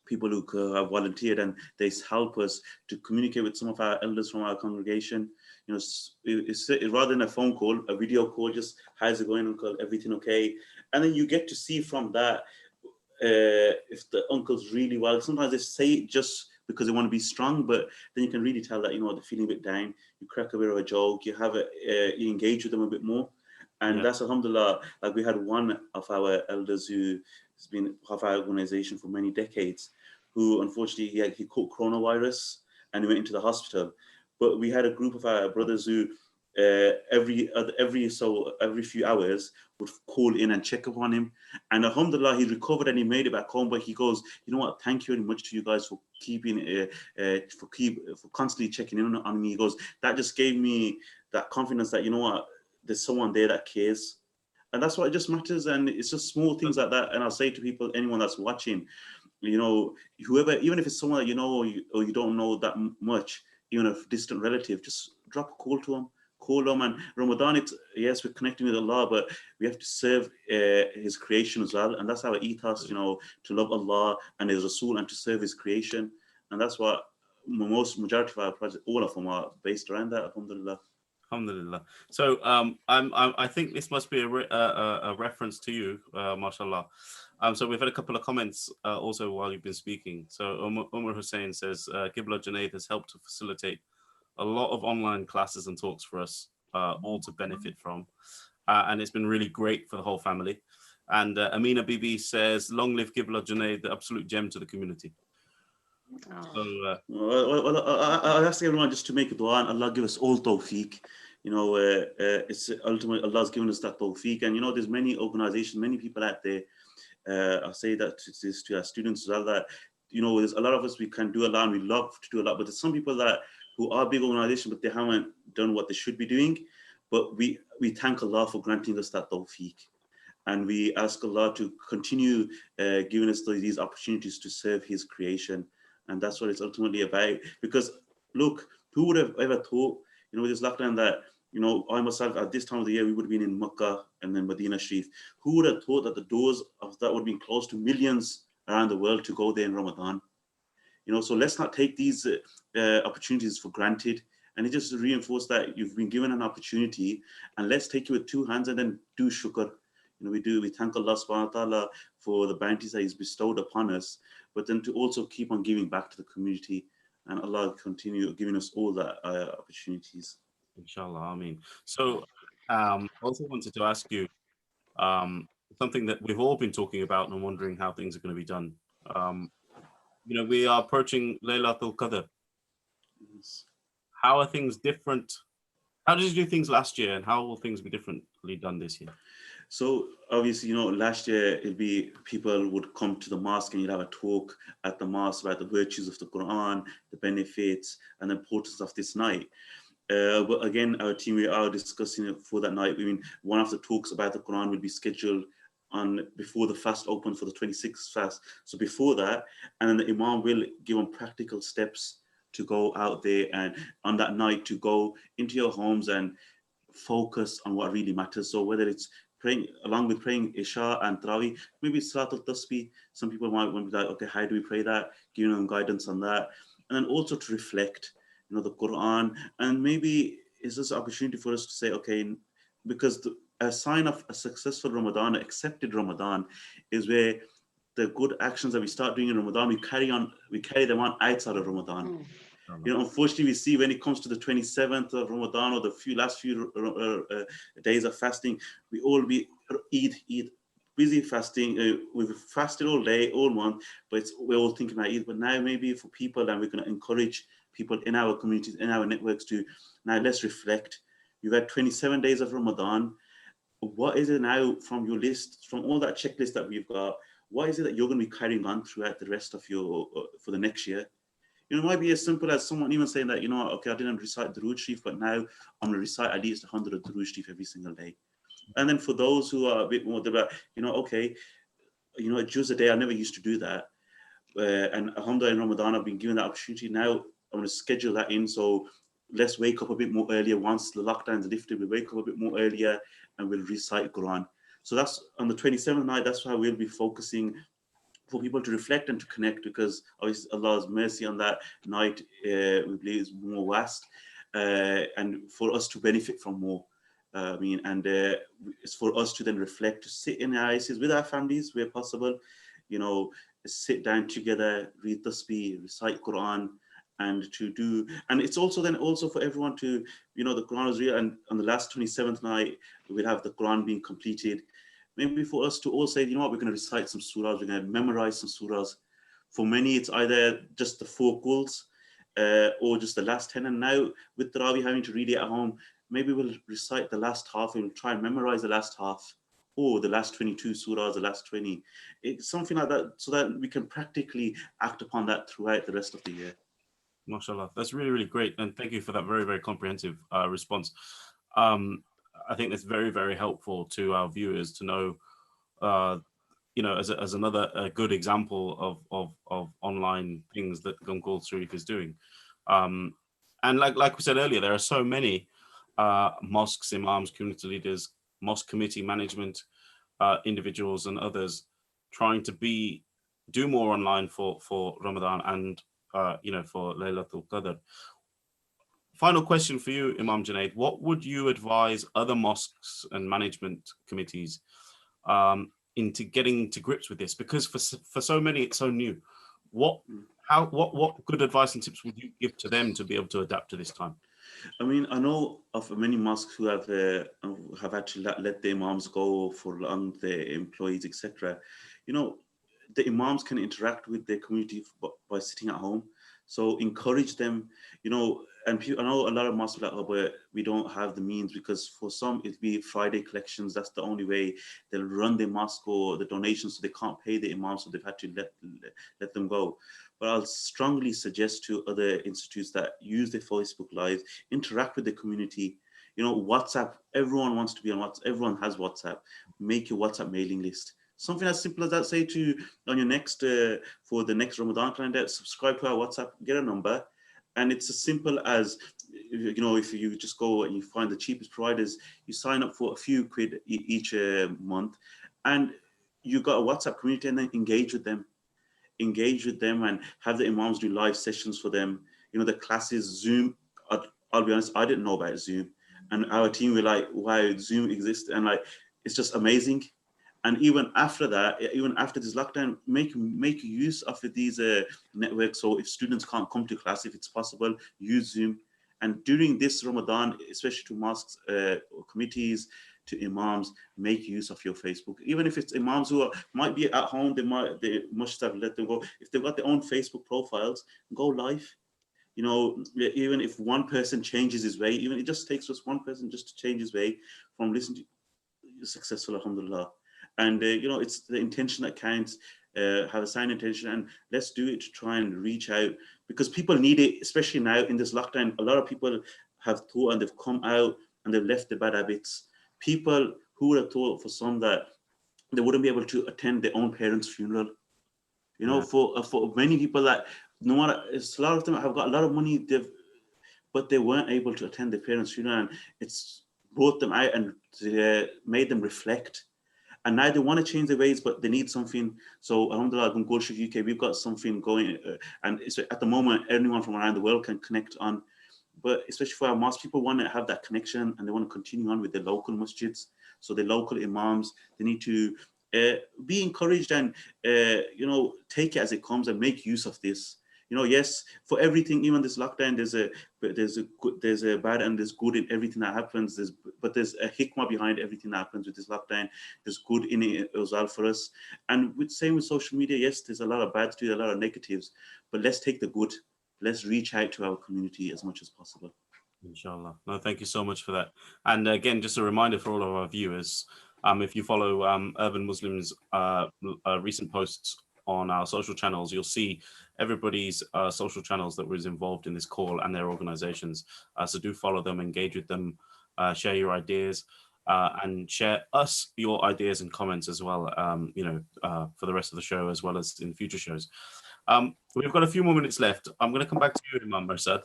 people who have volunteered, and they help us to communicate with some of our elders from our congregation. You know, it's rather than a phone call, a video call, just how's it going, uncle? Everything okay? And then you get to see from that if the uncle's really well. Sometimes they say it just because they want to be strong, but then you can really tell that, you know, they're feeling a bit down. You crack a bit of a joke, you engage with them a bit more. And that's alhamdulillah, like we had one of our elders who has been part of our organization for many decades, who unfortunately he caught coronavirus and he went into the hospital. But we had a group of our brothers who every few hours would call in and check upon him. And alhamdulillah, he recovered and he made it back home. But he goes, you know what, thank you very much to you guys for keeping for constantly checking in on me. He goes, that just gave me that confidence that, you know what, there's someone there that cares. And that's what it just matters. And it's just small things like that. And I'll say to people, anyone that's watching, you know, whoever, even if it's someone that you know or you don't know that much, even a distant relative, just drop a call to them. Call them. And Ramadan, yes, we're connecting with Allah, but we have to serve His creation as well. And that's our ethos, you know, to love Allah and His Rasul and to serve His creation. And that's what majority of our projects, all of them are based around that. Alhamdulillah. Alhamdulillah. So I think this must be a reference to you, mashallah. So we've had a couple of comments also while you've been speaking. So Umar Hussein says, Qibla Junaid has helped to facilitate a lot of online classes and talks for us all to benefit from. And it's been really great for the whole family. And Amina Bibi says, long live Qibla Junaid, the absolute gem to the community. Oh. So, I ask everyone just to make a dua and Allah give us all tawfiq. You know, it's ultimately Allah's given us that tawfiq. And you know, there's many organizations, many people out there. I'll say that to our students as well, that, you know, there's a lot of us, we can do a lot and we love to do a lot, but there's some people that who are big organizations, but they haven't done what they should be doing. But we thank Allah for granting us that tawfiq. And we ask Allah to continue giving us these opportunities to serve His creation. And that's what it's ultimately about. Because look, who would have ever thought, you know, with this lockdown that, you know, I myself at this time of the year, we would have been in Makkah and then Medina Sharif. Who would have thought that the doors of that would have been closed to millions around the world to go there in Ramadan? You know, so let's not take these opportunities for granted. And it just reinforces that you've been given an opportunity, and let's take it with two hands and then do shukr. You know, we thank Allah subhanahu wa ta'ala for the bounties that He's bestowed upon us, but then to also keep on giving back to the community, and Allah continue giving us all that opportunities. Inshallah, I mean. So also wanted to ask you something that we've all been talking about and wondering how things are going to be done. You know, we are approaching Laylatul Qadr. Yes. How are things different? How did you do things last year, and how will things be differently done this year? So obviously, you know, last year it'd be people would come to the mosque and you'd have a talk at the mosque about the virtues of the Quran, the benefits and the importance of this night. But again, our team, we are discussing it for that night. I mean, one of the talks about the Quran will be scheduled on before the fast opens for the 26th fast. So before that, and then the Imam will give them practical steps to go out there and on that night to go into your homes and focus on what really matters. So whether it's praying, along with praying Isha and Tarawih, maybe Salatul Tasbih, some people might want to be like, okay, how do we pray that? Giving them guidance on that. And then also to reflect, you know, the Quran. And maybe it's just an opportunity for us to say, okay, because a sign of a successful Ramadan, an accepted Ramadan, is where the good actions that we start doing in Ramadan, we carry them on outside of Ramadan. You know, unfortunately, we see when it comes to the 27th of Ramadan or the last few days of fasting, we all be Eid, busy fasting. We've fasted all day, all month, but we're all thinking about Eid. But now maybe for people, and we're going to encourage people in our communities, in our networks to, now let's reflect. You've had 27 days of Ramadan. What is it now from your list, from all that checklist that we've got, what is it that you're going to be carrying on throughout the rest of your, for the next year? You know, it might be as simple as someone even saying that, you know, okay, I didn't recite Durood Sharif, but now I'm going to recite at least 100 Durood Sharif every single day. And then for those who are a bit more, they're like, you know, okay, you know, just a day, I never used to do that. And alhamdulillah, in Ramadan, I've been given that opportunity. Now I'm going to schedule that in. So let's wake up a bit more earlier. Once the lockdown's lifted, we wake up a bit more earlier and we'll recite Quran. So that's on the 27th night, that's why we'll be focusing for people to reflect and to connect, because obviously Allah's mercy on that night, we believe, is more vast, and for us to benefit from more. I mean, and it's for us to then reflect, to sit in our ICs with our families where possible, you know, sit down together, read Tasbih, recite Quran, and to do, and it's also then also for everyone to, you know, the Quran is real, and on the last 27th night, we'll have the Quran being completed. Maybe for us to all say, you know what, we're going to recite some surahs, we're going to memorize some surahs. For many, it's either just the four quls or just the last 10. And now with Tarawih having to read it at home, maybe we'll recite the last half and we'll try and memorize the last half, or the last 22 surahs, the last 20. It's something like that, so that we can practically act upon that throughout the rest of the year. MashaAllah, that's really, really great. And thank you for that very, very comprehensive response. I think that's very, very helpful to our viewers to know, you know, as another good example of online things that Gumgul Sharif is doing. And like we said earlier, there are so many mosques, imams, community leaders, mosque committee management, individuals and others trying to do more online for Ramadan and you know, for Laylatul Qadr. Final question for you, Imam Junaid. What would you advise other mosques and management committees into getting to grips with this? Because for so many, it's so new. What good advice and tips would you give to them to be able to adapt to this time? I mean, I know of many mosques who have actually let the imams go for long, the employees, etc. You know, the imams can interact with their community by sitting at home. So encourage them, you know, and I know a lot of mosques are like, oh, but we don't have the means, because for some it'd be Friday collections. That's the only way they'll run their mosque, or the donations, so they can't pay the imams, so they've had to let them go. But I'll strongly suggest to other institutes that use their Facebook Lives, interact with the community. You know, WhatsApp, everyone wants to be on WhatsApp. Everyone has WhatsApp. Make your WhatsApp mailing list. Something as simple as that, say to on your next, for the next Ramadan calendar, subscribe to our WhatsApp, get a number. And it's as simple as, you know, if you just go and you find the cheapest providers, you sign up for a few quid each month, and you got a WhatsApp community, and then engage with them and have the imams do live sessions for them. You know, the classes, Zoom, I'll be honest, I didn't know about Zoom. And our team were like, wow, Zoom exists. And like, it's just amazing. And even after that, even after this lockdown, make use of these networks. So if students can't come to class, if it's possible, use Zoom. And during this Ramadan, especially to mosques, committees, to imams, make use of your Facebook. Even if it's imams who might be at home, they must have let them go. If they've got their own Facebook profiles, go live. You know, even if one person changes his way, even it just takes us one person just to change his way from listening to successful, alhamdulillah. And you know, it's the intention that counts. Have a signed intention, and let's do it to try and reach out, because people need it, especially now in this lockdown. A lot of people have thought, and they've come out and they've left the bad habits. People who would have thought for some that they wouldn't be able to attend their own parents' funeral. You know, for many people that no matter, it's a lot of them have got a lot of money, but they weren't able to attend their parents' funeral, and it's brought them out and made them reflect. And now they want to change their ways, but they need something. So alhamdulillah, in Gulf UK, we've got something going. And it's, at the moment, anyone from around the world can connect on. But especially for our mosque, people want to have that connection, and they want to continue on with their local masjids. So the local imams, they need to be encouraged and, you know, take it as it comes and make use of this. You know, yes, for everything, even this lockdown, there's a bad and there's good in everything that happens. But there's a hikmah behind everything that happens with this lockdown. There's good in it as well for us. And same with social media, yes, there's a lot of bad to it, a lot of negatives, but let's take the good. Let's reach out to our community as much as possible. Inshallah. No, thank you so much for that. And again, just a reminder for all of our viewers, if you follow Urban Muslims' recent posts on our social channels, you'll see everybody's social channels that was involved in this call and their organizations. So do follow them, engage with them, share your ideas, and share us your ideas and comments as well, you know, for the rest of the show as well as in future shows. We've got a few more minutes left. I'm going to come back to you, Imam Mirsad.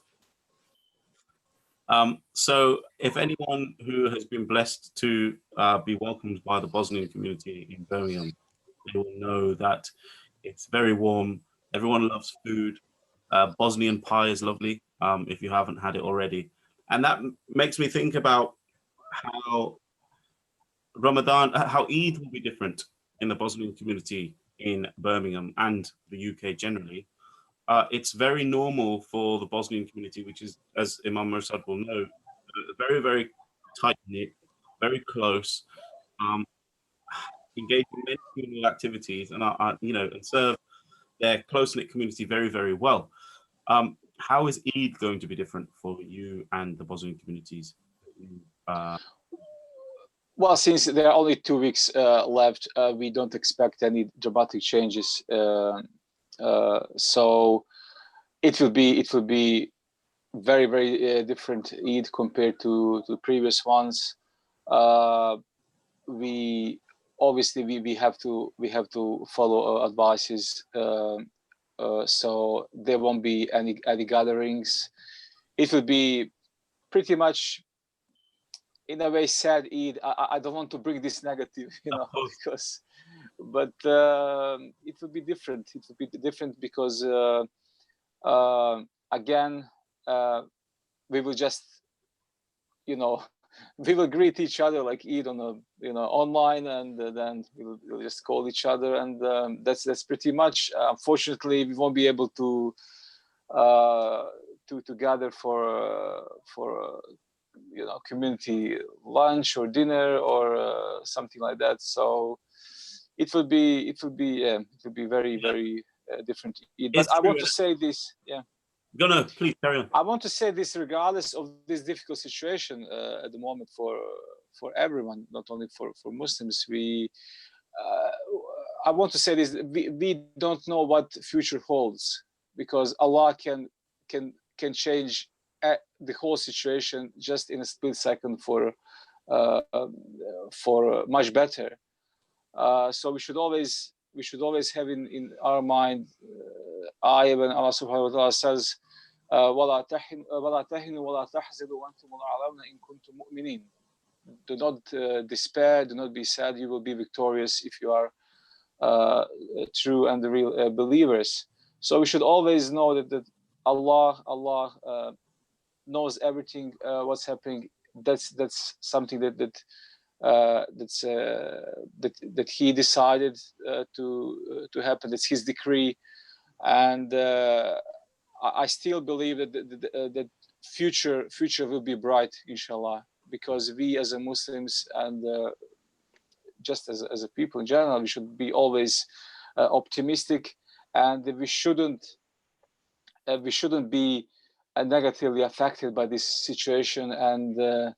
So if anyone who has been blessed to be welcomed by the Bosnian community in Birmingham, they will know that It's very warm. Everyone loves food. Bosnian pie is lovely, if you haven't had it already. And that makes me think about how Ramadan, how Eid will be different in the Bosnian community in Birmingham and the UK generally. It's very normal for the Bosnian community, which is, as Imam Mursad will know, very, very tight knit, very close, um, engage in many communal activities, and and serve their close knit community very, very well. How is Eid going to be different for you and the Bosnian communities? Uh, Well, since there are only 2 weeks left, we don't expect any dramatic changes. So it will be very, very different Eid compared to the previous ones. We obviously we have to follow advices. So there won't be any gatherings. It will be pretty much, in a way, sad Eid. I don't want to bring this negative, because, but it will be different. It will be different because again, we will just, we will greet each other like Eid on online, and then we'll just call each other, and that's pretty much. Unfortunately, we won't be able to gather for community lunch or dinner or something like that. So it will be very, very different Eid. But I want to say this, Gonna please carry on. I want to say this, regardless of this difficult situation at the moment for everyone, not only for Muslims. I want to say this: we don't know what future holds, because Allah can change the whole situation just in a split second for much better. So we should always have in our mind ayah when Allah subhanahu wa ta'ala says, وَلَا تَهِنُوا وَلَا تَحْزَنُوا وَأَنْتُمُ الْأَعْلَوْنَ إِن كُنتُم مُؤْمِنِينَ. Do not despair, do not be sad. You will be victorious if you are true and the real believers. So we should always know that Allah knows everything what's happening. That's something that He decided to happen. That's His decree, and I still believe that future will be bright, inshallah, because we as a Muslims and just as a people in general, we should be always optimistic, and we shouldn't be negatively affected by this situation, and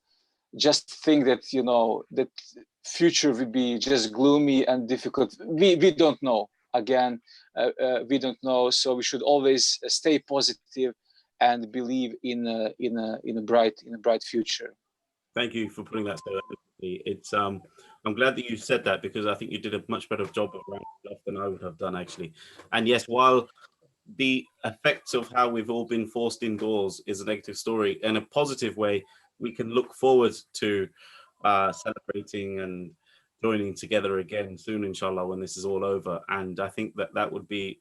just think that that future will be just gloomy and difficult. We don't know. Again, we don't know, so we should always stay positive and believe in a bright future. Thank you for putting that so eloquently. It's I'm glad that you said that, because I think you did a much better job of rounding it off than I would have done, actually. And yes, while the effects of how we've all been forced indoors is a negative story, in a positive way, we can look forward to celebrating and joining together again soon, inshallah, when this is all over. And I think that would be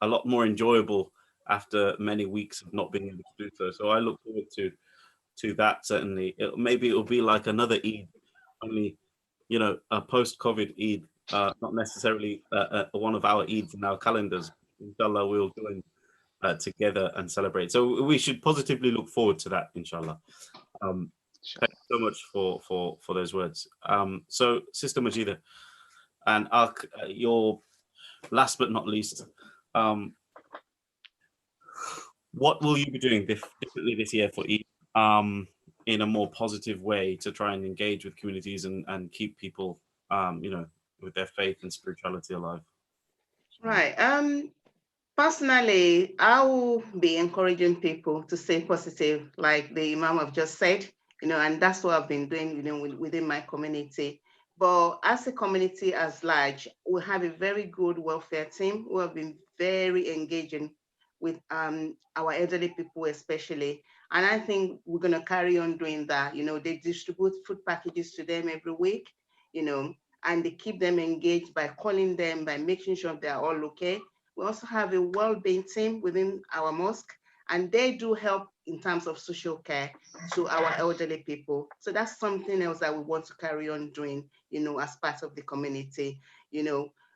a lot more enjoyable after many weeks of not being able to do so. So I look forward to that, certainly. Maybe it'll be like another Eid, only a post-COVID Eid, not necessarily one of our Eids in our calendars. Inshallah, we'll join together and celebrate. So we should positively look forward to that, inshallah. Thank you so much for those words. So, Sister Majida, and your last but not least, what will you be doing differently this year for Eid, in a more positive way, to try and engage with communities and keep people, with their faith and spirituality alive? Right. Personally, I will be encouraging people to stay positive, like the Imam have just said, and that's what I've been doing, within my community. But as a community as large, we have a very good welfare team who have been very engaging with our elderly people, especially. And I think we're going to carry on doing that. They distribute food packages to them every week, and they keep them engaged by calling them, by making sure they're all okay. We also have a well-being team within our mosque, and they do help in terms of social care to our elderly people. So that's something else that we want to carry on doing, as part of the community.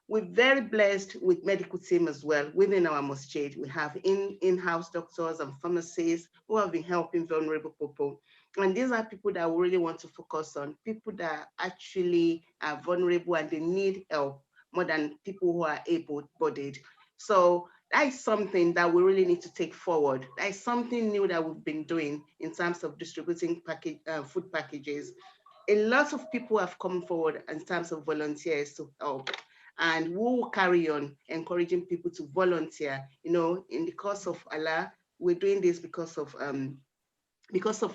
We're very blessed with medical team as well within our masjid. We have in-house doctors and pharmacists who have been helping vulnerable people. And these are people that we really want to focus on, people that actually are vulnerable and they need help more than people who are able-bodied. So that is something that we really need to take forward. That is something new that we've been doing in terms of distributing food packages. A lot of people have come forward in terms of volunteers to help. And we will carry on encouraging people to volunteer. In the course of Allah, we're doing this because of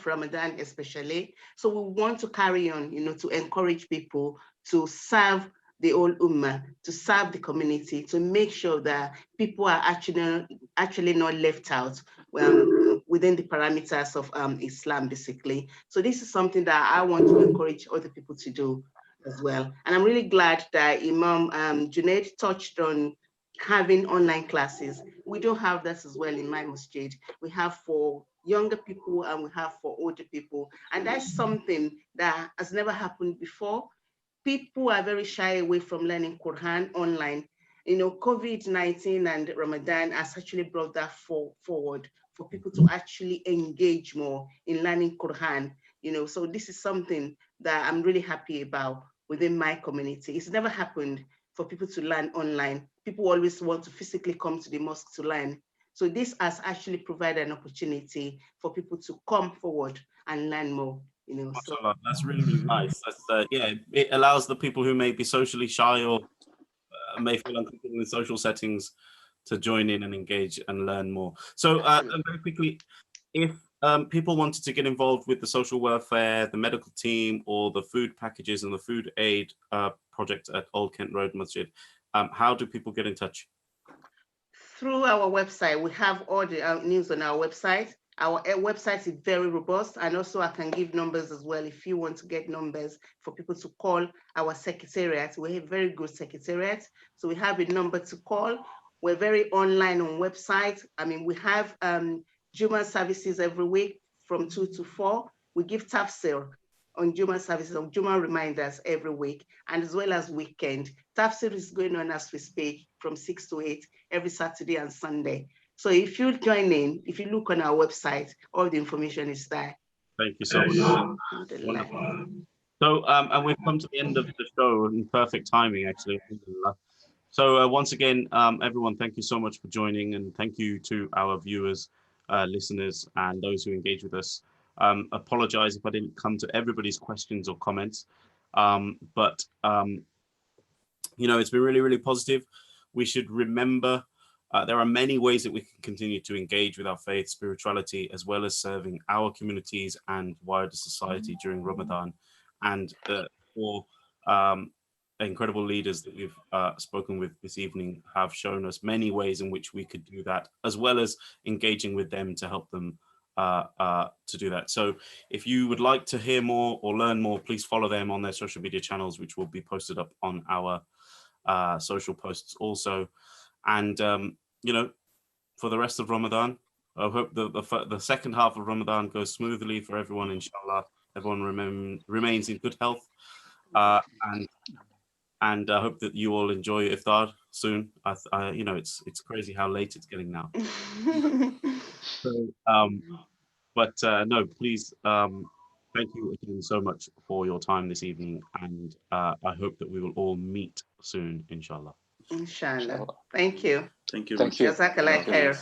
Ramadan especially. So we want to carry on, to encourage people to serve the whole ummah, to serve the community, to make sure that people are actually not left out within the parameters of Islam, basically. So this is something that I want to encourage other people to do as well. And I'm really glad that Imam Junaid touched on having online classes. We don't have that as well in my masjid. We have for younger people and we have for older people. And that's something that has never happened before. People are very shy away from learning Quran online. COVID-19 and Ramadan has actually brought that forward for people to actually engage more in learning Quran. So this is something that I'm really happy about within my community. It's never happened for people to learn online. People always want to physically come to the mosque to learn. So this has actually provided an opportunity for people to come forward and learn more. So That's really, really nice. That's, it allows the people who may be socially shy or may feel uncomfortable in social settings to join in and engage and learn more. So very quickly, if people wanted to get involved with the social welfare, the medical team, or the food packages and the food aid project at Old Kent Road Masjid, how do people get in touch? Through our website, we have all the news on our website. Our website is very robust, and also I can give numbers as well if you want to get numbers for people to call our secretariat. We have very good secretariat, so we have a number to call. We're very online on website. I mean, we have Juma services every week from 2 to 4. We give tafsir on Juma services, on Juma reminders every week, and as well as weekend. Tafsir is going on as we speak from 6 to 8 every Saturday and Sunday. So if you join in, if you look on our website, all the information is there. Thank you so much. Wonderful. So, and we've come to the end of the show in perfect timing, actually. So once again, everyone, thank you so much for joining, and thank you to our viewers, listeners, and those who engage with us. Apologize if I didn't come to everybody's questions or comments, but it's been really, really positive. We should remember there are many ways that we can continue to engage with our faith, spirituality, as well as serving our communities and wider society during Ramadan. And for incredible leaders that we've spoken with this evening have shown us many ways in which we could do that, as well as engaging with them to help them to do that. So if you would like to hear more or learn more, please follow them on their social media channels, which will be posted up on our social posts also. And for the rest of Ramadan, I hope the second half of Ramadan goes smoothly for everyone, inshallah. Everyone remains in good health, and I hope that you all enjoy iftar soon. It's crazy how late it's getting now. So, no, please, thank you again so much for your time this evening, and I hope that we will all meet soon, inshallah. Inshallah. Thank you. Thank you. Thank you. Jazakallah khair.